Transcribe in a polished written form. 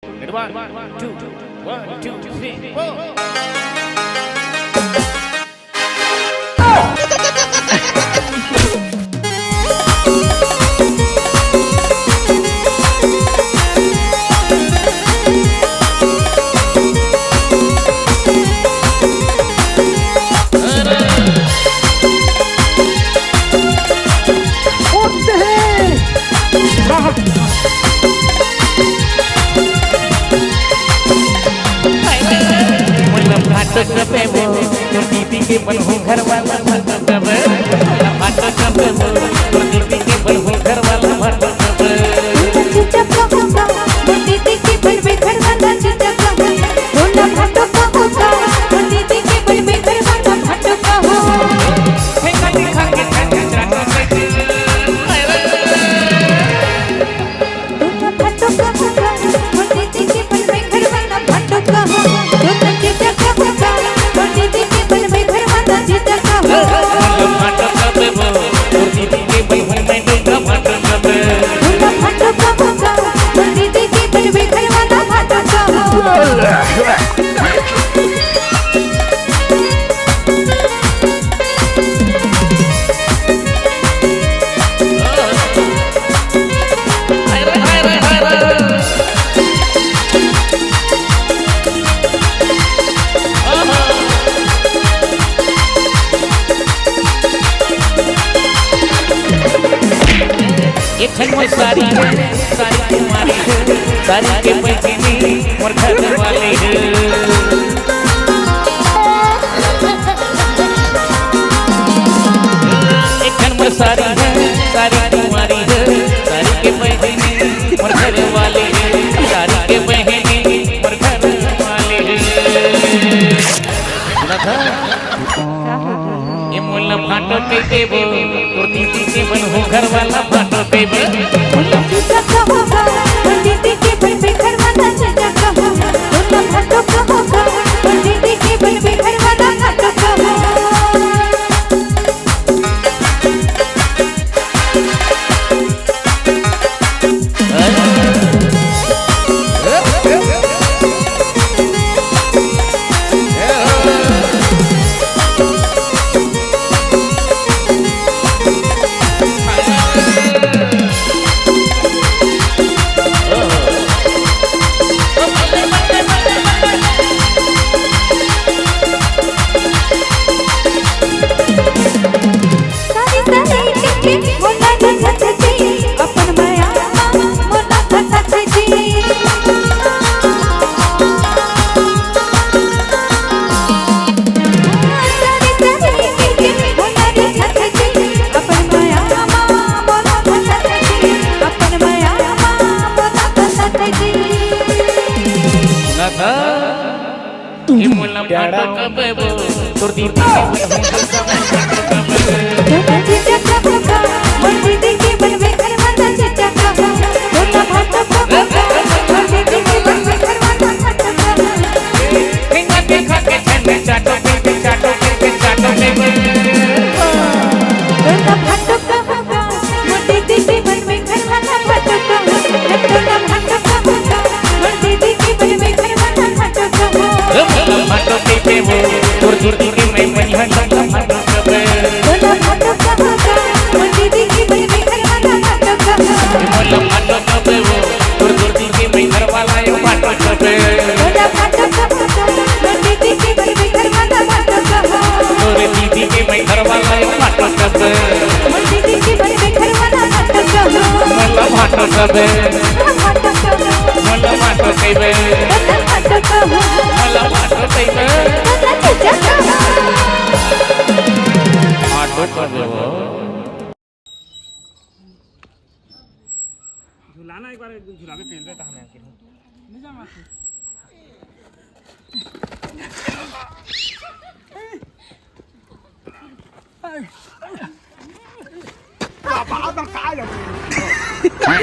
And one, two, three, four. दीदी के बनहू घर वाला दीदी के बनहू घर वाला दीदी के बनबे घर वाला बोला भाटो का होगा दीदी के बनबे घर वाला भाटो का हो भाटो का होगा दीदी के बनबे घर वाला भाटो का हो जीजा का होगा दीदी के बनबे घर वाला जीजा का हो दीदी के बनहू में डूबा भाटो भाटो का होगा दीदी के बनबे घर वाला भाटो का हो एक खनवा सारी तुम्हारी सारी के पैकिनी मोर घर वाले एक खनवा सारी तुम्हारी सारी के पैकिनी मोर घर वाले सारी के बहनी मोर घर वाले ये मोला भाटो के देबो तोर दीदी के बनहू घर वाला भाटो देबो जीजा का होगा दीदी के बनबे घर वाला जीजा का हो बोला भाटो का होगा दीदी के बनबे घर वाला भाटो का हो मोला जगत जी अपन माया मोला जगत जी मोला जगत जी अपन माया मोला जगत जी अपन माया मोला जगत जी लगा ये मोला भाटो कबेबो तोर दीदी के जीजा का होगा दीदी के बनबे घर वाला जीजा का हो बोला भाटो का होगा दीदी के बनबे घर वाला भाटो का हो हिंगा देखा के छने चाटो के चाटो बोला भाटो का होगा दीदी के बनबे घर वाला भाटो का हो बोला भाटो का होगा दीदी के बनबे घर वाला भाटो का हो भाटो के देबो तोर दीदी के मैं बनिया भाटो कबे बोला भाटो का होगा दीदी के बनबे घर वाला भाटो का हो मोला भाटो कबेबो तोर दीदी के मैं घर वाला यो भाटो कबे बोला भाटो का होगा दीदी के बनबे घर वाला भाटो का हो तोर दीदी के मैं घर वाला यो भाटो कबे दीदी के बनबे घर वाला भाटो का हो मोला भाटो कबे भाटो का हो मोला भाटो कबे भाटो का हो मोला भाटो कबे जीजा का हो भाटो कबेबो झुलाना एक बार झुलावे पेल देता हमें आके नहीं जा मासी बाबा का